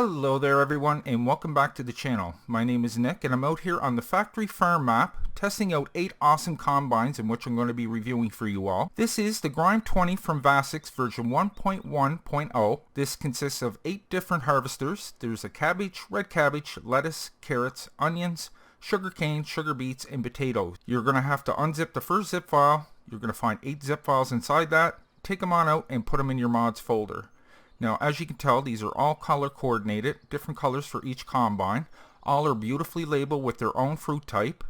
Hello there everyone, and welcome back to the channel. My name is Nick and I'm out here on the factory farm map testing out 8 awesome combines in which I'm going to be reviewing for you all. This is the Grime 20 from Vaszics version 1.1.0. This consists of 8 different harvesters. There's a cabbage, red cabbage, lettuce, carrots, onions, sugarcane, sugar beets, and potatoes. You're going to have to unzip the first zip file. You're going to find 8 zip files inside that. Take them on out and put them in your mods folder. Now, as you can tell, these are all color coordinated, different colors for each combine. All are beautifully labeled with their own fruit type.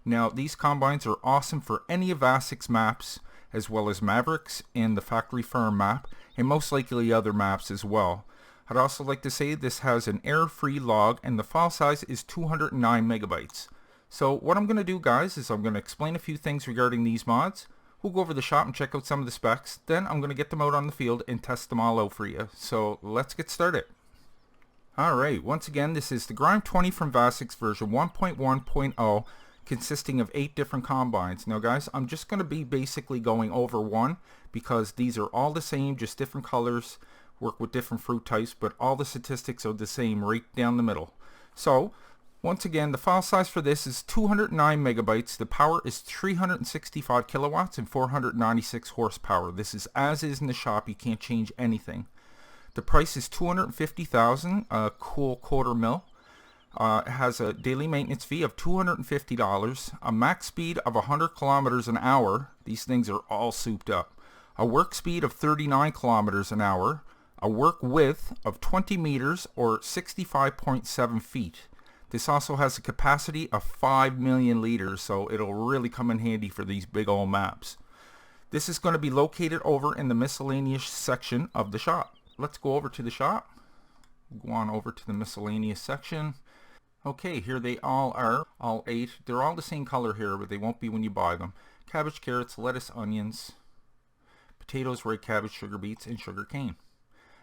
Now, these combines are awesome for any of Vaszics maps, as well as Mavericks and the factory farm map, and most likely other maps as well. I'd also like to say this has an error-free log, and the file size is 209 megabytes. So what I'm going to do, guys, is I'm going to explain a few things regarding these mods. We'll go over the shop and check out some of the specs. Then I'm going to get them out on the field and test them all out for you. So let's get started. Alright, once again, this is the Grime 20 from Vaszics version 1.1.0, consisting of 8 different combines. Now guys, I'm just going to be basically going over one because these are all the same, just different colors, work with different fruit types, but all the statistics are the same right down the middle. So once again, the file size for this is 209 megabytes. The power is 365 kilowatts and 496 horsepower. This is as is in the shop. You can't change anything. The price is $250,000, a cool quarter mil. It has a daily maintenance fee of $250, a max speed of 100 kilometers an hour. These things are all souped up. A work speed of 39 kilometers an hour. A work width of 20 meters or 65.7 feet. This also has a capacity of 5 million liters, so it'll really come in handy for these big old maps. This is going to be located over in the miscellaneous section of the shop. Let's go over to the shop. Go on over to the miscellaneous section. Okay, here they all are, all 8. They're all the same color here, but they won't be when you buy them. Cabbage, carrots, lettuce, onions, potatoes, red cabbage, sugar beets, and sugar cane.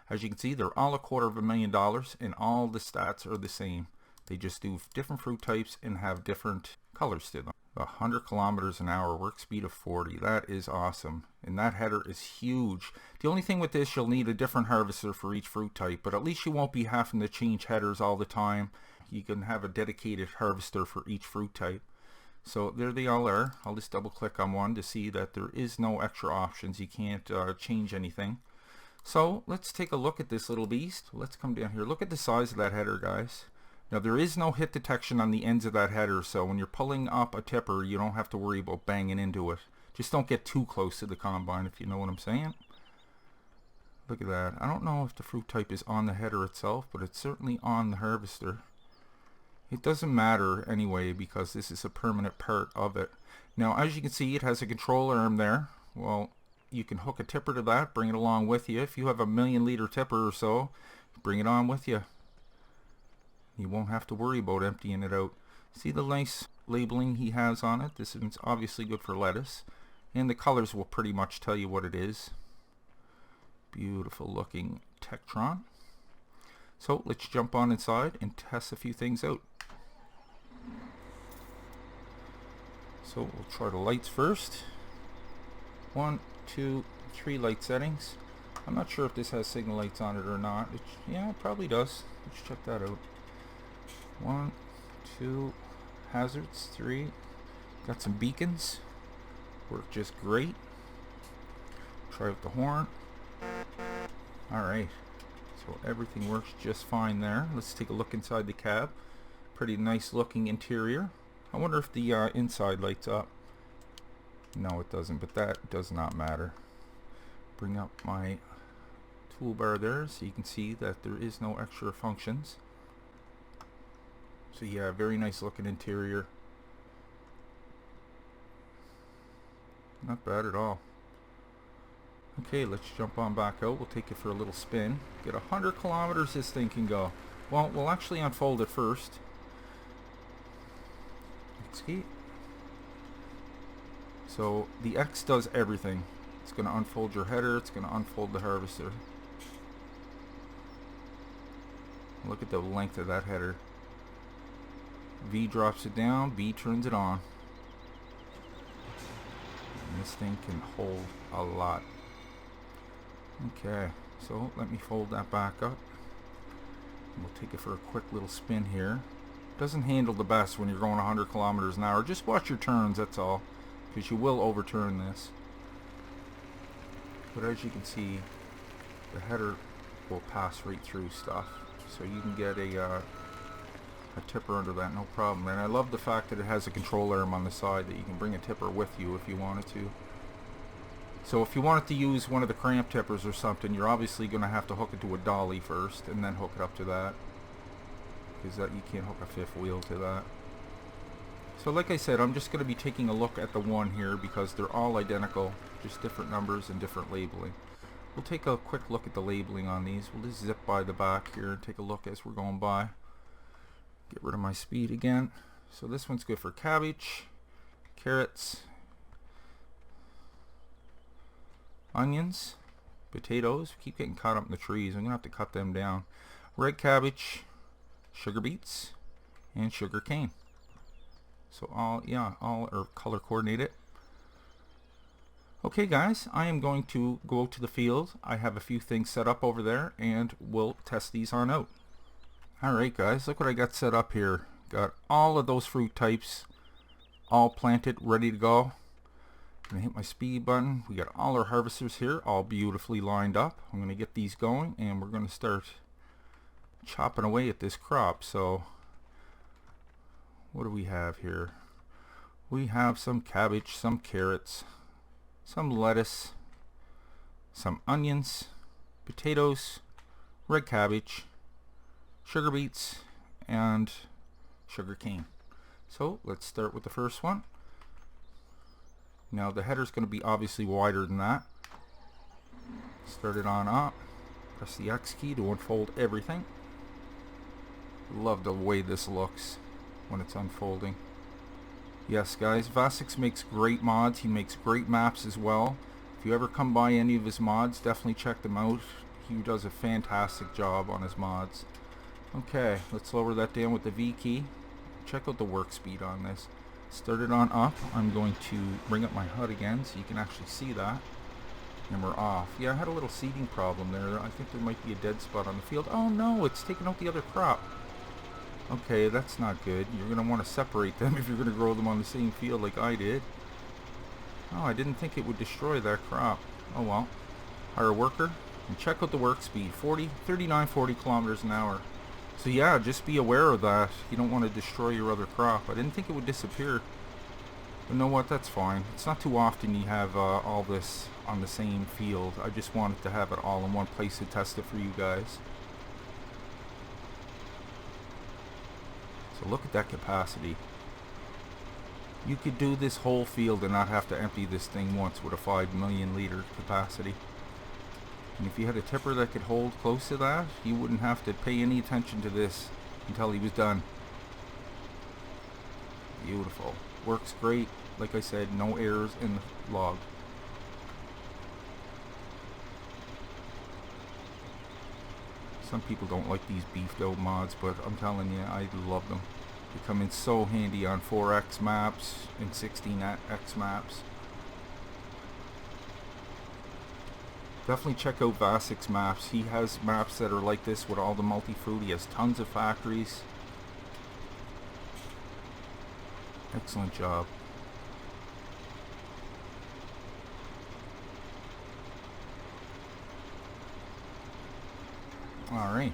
As you can see, they're all $250,000, and all the stats are the same. They just do different fruit types and have different colors to them. 100 kilometers an hour, work speed of 40. That is awesome. And that header is huge. The only thing with this, you'll need a different harvester for each fruit type, but at least you won't be having to change headers all the time. You can have a dedicated harvester for each fruit type. So there they all are. I'll just double click on one to see that there is no extra options. You can't change anything. So let's take a look at this little beast. Let's come down here. Look at the size of that header, guys. Now there is no hit detection on the ends of that header, so when you're pulling up a tipper, you don't have to worry about banging into it. Just don't get too close to the combine, if you know what I'm saying. Look at that. I don't know if the fruit type is on the header itself, but it's certainly on the harvester. It doesn't matter anyway because this is a permanent part of it. Now as you can see, it has a control arm there. Well, you can hook a tipper to that, bring it along with you. If you have a 1,000,000 liter tipper or so, bring it on with you. You won't have to worry about emptying it out. See the nice labeling he has on it? This is obviously good for lettuce. And the colors will pretty much tell you what it is. Beautiful looking Tektron. So let's jump on inside and test a few things out. So we'll try the lights first. 1, 2, 3 light settings. I'm not sure if this has signal lights on it or not. Yeah, it probably does. Let's check that out. 1, 2, hazards, 3. Got some beacons. Work just great. Try out the horn. Alright. So everything works just fine there. Let's take a look inside the cab. Pretty nice looking interior. I wonder if the inside lights up. No, it doesn't, but that does not matter. Bring up my toolbar there so you can see that there is no extra functions. So yeah, very nice looking interior. Not bad at all. Okay, let's jump on back out. We'll take it for a little spin. Get 100 kilometers this thing can go. Well, we'll actually unfold it first. Escape. So the X does everything. It's going to unfold your header. It's going to unfold the harvester. Look at the length of that header. V drops it down, B turns it on. And this thing can hold a lot. Okay, so let me fold that back up. We'll take it for a quick little spin here. Doesn't handle the best when you're going 100 kilometers an hour. Just watch your turns, that's all, because you will overturn this. But as you can see, the header will pass right through stuff, so you can get a tipper under that, no problem. And I love the fact that it has a control arm on the side that you can bring a tipper with you if you wanted to. So if you wanted to use one of the cramp tippers or something, you're obviously going to have to hook it to a dolly first and then hook it up to that, because you can't hook a fifth wheel to that. So like I said, I'm just going to be taking a look at the one here because they're all identical, just different numbers and different labeling. We'll take a quick look at the labeling on these. We'll just zip by the back here and take a look as we're going by. Get rid of my speed again. So this one's good for cabbage, carrots, onions, potatoes. Keep getting caught up in the trees. I'm going to have to cut them down. Red cabbage, sugar beets, and sugar cane. So all are color coordinated. Okay guys, I am going to go to the field. I have a few things set up over there and we'll test these on out. Alright guys, look what I got set up here. Got all of those fruit types all planted, ready to go. I'm going to hit my speed button. We got all our harvesters here, all beautifully lined up. I'm going to get these going and we're going to start chopping away at this crop. So what do we have here? We have some cabbage, some carrots, some lettuce, some onions, potatoes, red cabbage, sugar beets, and sugar cane. So let's start with the first one. Now the header's going to be obviously wider than that. Start it on up. Press the X key to unfold everything. Love the way this looks when it's unfolding. Yes guys, Vaszics makes great mods. He makes great maps as well. If you ever come by any of his mods, definitely check them out. He does a fantastic job on his mods. Okay, let's lower that down with the V key. Check out the work speed on this. Start it on up. I'm going to bring up my HUD again so you can actually see that. And we're off. Yeah, I had a little seeding problem there. I think there might be a dead spot on the field. Oh no, it's taking out the other crop. Okay, that's not good. You're going to want to separate them if you're going to grow them on the same field like I did. Oh, I didn't think it would destroy that crop. Oh well. Hire a worker. And check out the work speed. 39-40 kilometers an hour. So yeah, just be aware of that. You don't want to destroy your other crop. I didn't think it would disappear. But you know what? That's fine. It's not too often you have all this on the same field. I just wanted to have it all in one place to test it for you guys. So look at that capacity. You could do this whole field and not have to empty this thing once with a 5 million liter capacity. And if you had a tipper that could hold close to that, you wouldn't have to pay any attention to this until he was done. Beautiful. Works great. Like I said, no errors in the log. Some people don't like these beefed out mods, but I'm telling you, I love them. They come in so handy on 4X maps and 16X maps. Definitely check out Vaszics maps. He has maps that are like this with all the multi-fruit. He has tons of factories. Excellent job. Alright,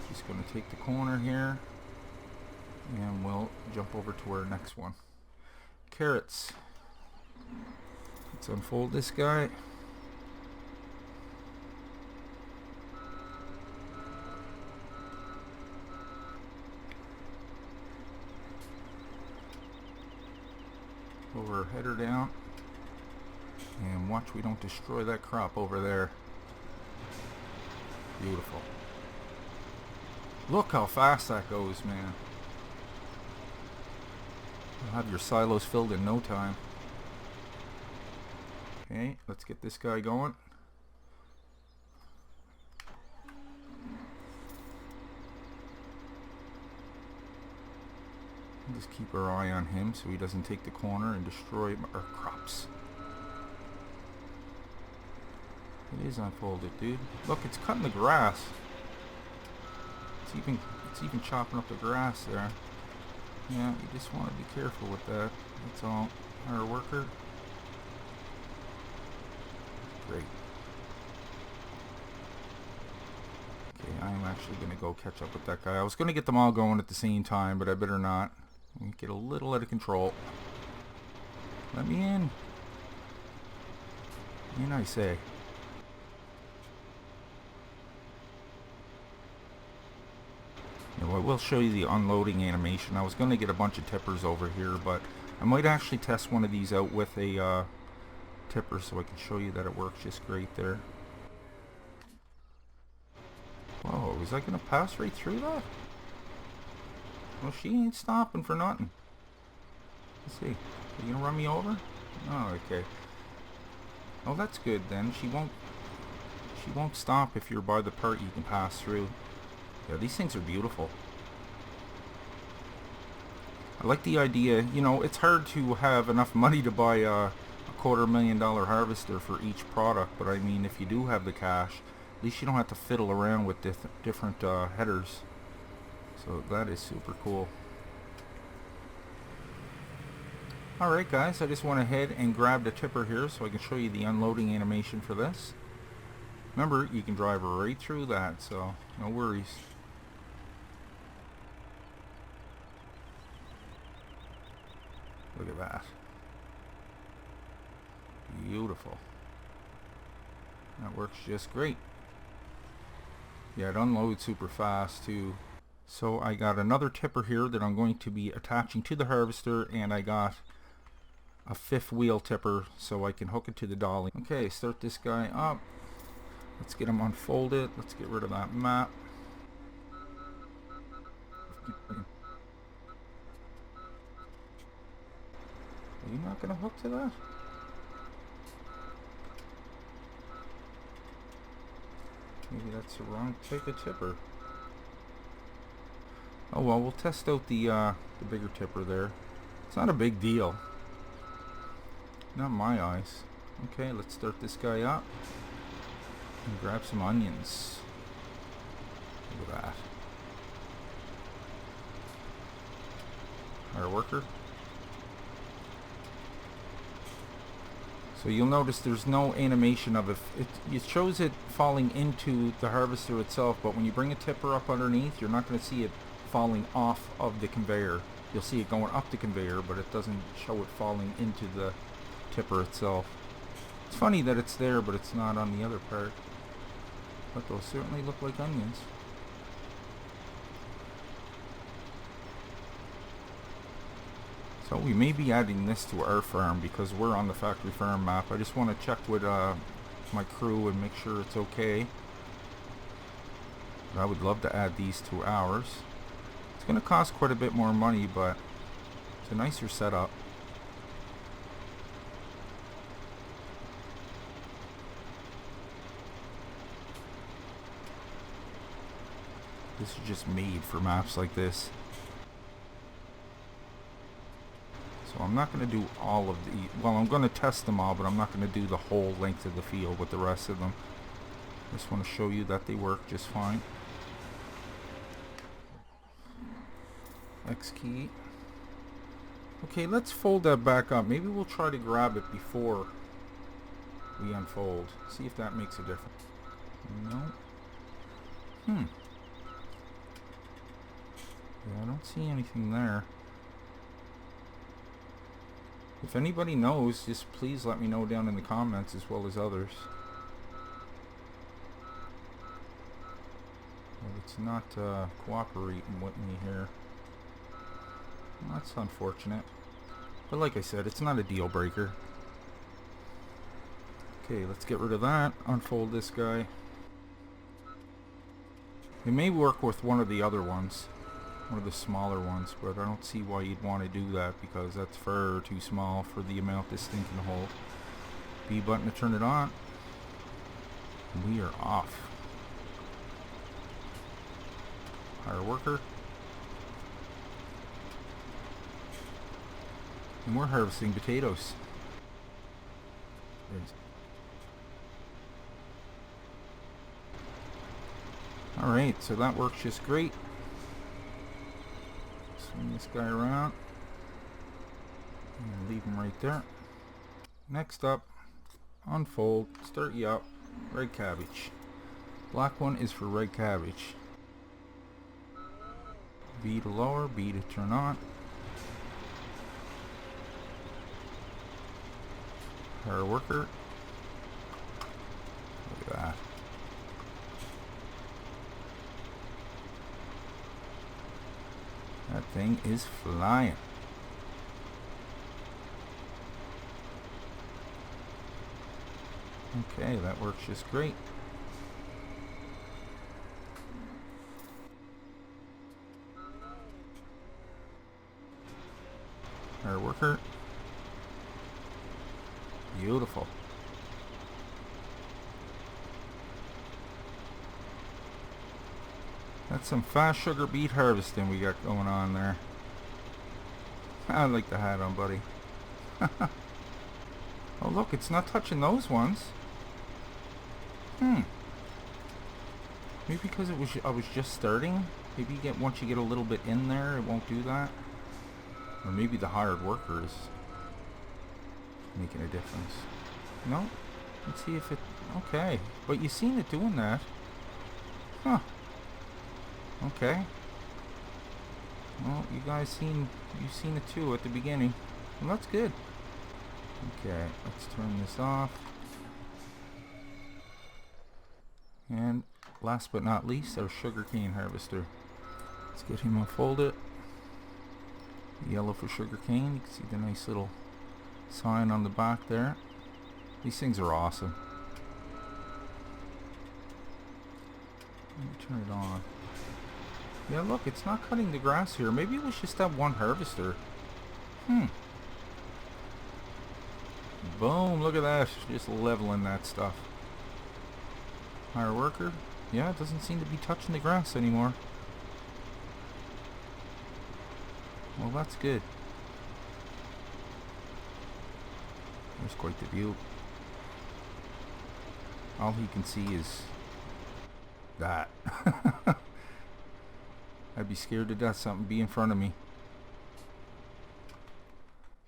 just going to take the corner here and we'll jump over to our next one. Carrots. Let's unfold this guy. Lower our header down and watch we don't destroy that crop over there. Beautiful. Look how fast that goes, man. You'll have your silos filled in no time. Okay, let's get this guy going. Just keep our eye on him so he doesn't take the corner and destroy our crops. It is unfolded, dude. Look, it's cutting the grass. It's even chopping up the grass there. Yeah, you just want to be careful with that. That's all. Our worker. Great. Okay, I'm actually going to go catch up with that guy. I was going to get them all going at the same time, but I better not. We get a little out of control. Let me in. I say. I will show you the unloading animation. I was going to get a bunch of tippers over here, but I might actually test one of these out with a tipper so I can show you that it works just great there. Whoa, is that going to pass right through that? Well, she ain't stopping for nothing. Let's see. Are you going to run me over? Oh, okay. Oh, that's good then. She won't stop if you're by the part you can pass through. Yeah, these things are beautiful. I like the idea, you know, it's hard to have enough money to buy a $250,000 harvester for each product, but I mean, if you do have the cash, at least you don't have to fiddle around with different headers. So that is super cool. Alright guys, I just went ahead and grabbed a tipper here so I can show you the unloading animation for this. Remember, you can drive right through that, so no worries. Look at that. Beautiful. That works just great. Yeah, it unloads super fast too. So I got another tipper here that I'm going to be attaching to the harvester, and I got a 5th wheel tipper so I can hook it to the dolly. Okay, start this guy up. Let's get him unfolded. Let's get rid of that map. Are you not going to hook to that? Maybe that's the wrong type of tipper. Oh well, we'll test out the bigger tipper there. It's not a big deal. Not in my eyes. Okay, let's start this guy up. And grab some onions. Look at that. Our worker. So you'll notice there's no animation of it. It shows it falling into the harvester itself, but when you bring a tipper up underneath, you're not going to see it falling off of the conveyor. You'll see it going up the conveyor, but it doesn't show it falling into the tipper itself. It's funny that it's there, but it's not on the other part. But those certainly look like onions. So we may be adding this to our farm because we're on the factory farm map. I just want to check with my crew and make sure it's okay. But I would love to add these to ours. It's going to cost quite a bit more money, but it's a nicer setup. This is just made for maps like this. So I'm not going to do all of the, well, I'm going to test them all, but I'm not going to do the whole length of the field with the rest of them. I just want to show you that they work just fine. X key. Okay, let's fold that back up. Maybe we'll try to grab it before we unfold. See if that makes a difference. No. Yeah, I don't see anything there. If anybody knows, just please let me know down in the comments as well as others. Well, it's not cooperating with me here. Well, that's unfortunate. But like I said, it's not a deal breaker. Okay, let's get rid of that. Unfold this guy. It may work with one of the other ones. One of the smaller ones, but I don't see why you'd want to do that because that's far too small for the amount this thing can hold. B button to turn it on. We are off. Hire worker. And we're harvesting potatoes. Alright, so that works just great. Swing this guy around. And leave him right there. Next up, unfold, start you up, red cabbage. Black one is for red cabbage. B to lower, B to turn on. Hard worker. Look at that. That thing is flying. Okay, that works just great. Hard worker. Beautiful. That's some fast sugar beet harvesting we got going on there. I like the hat on, buddy. Oh look, it's not touching those ones. Maybe because I was just starting. Maybe once you get a little bit in there, it won't do that. Or maybe the hard worker is making a difference. No? Let's see if it... Okay. But you seen it doing that. Huh. Okay. Well, you've seen it too at the beginning. Well, that's good. Okay, let's turn this off. And last but not least, our sugarcane harvester. Let's get him unfolded. Yellow for sugarcane. You can see the nice little sign on the back there. These things are awesome. Let me turn it on. Yeah, look, it's not cutting the grass here. Maybe it was just that one harvester. Boom, look at that. Just leveling that stuff. Hard worker. Yeah, it doesn't seem to be touching the grass anymore. Well, that's good. There's quite the view. All he can see is that. I'd be scared to death something be in front of me.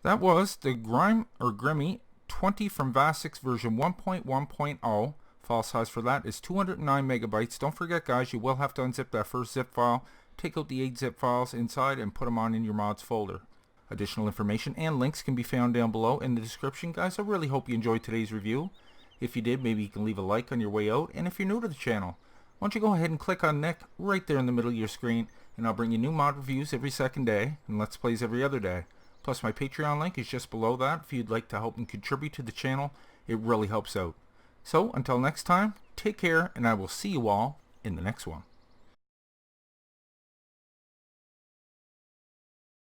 That was the Grimy 20 from Vaszics version 1.1.0. File size for that is 209 megabytes. Don't forget, guys, you will have to unzip that first zip file, take out the 8 zip files inside, and put them on in your mods folder. Additional information and links can be found down below in the description. Guys, I really hope you enjoyed today's review. If you did, maybe you can leave a like on your way out. And if you're new to the channel, why don't you go ahead and click on Nick right there in the middle of your screen, and I'll bring you new mod reviews every second day and Let's Plays every other day. Plus, my Patreon link is just below that if you'd like to help and contribute to the channel. It really helps out. So, until next time, take care, and I will see you all in the next one.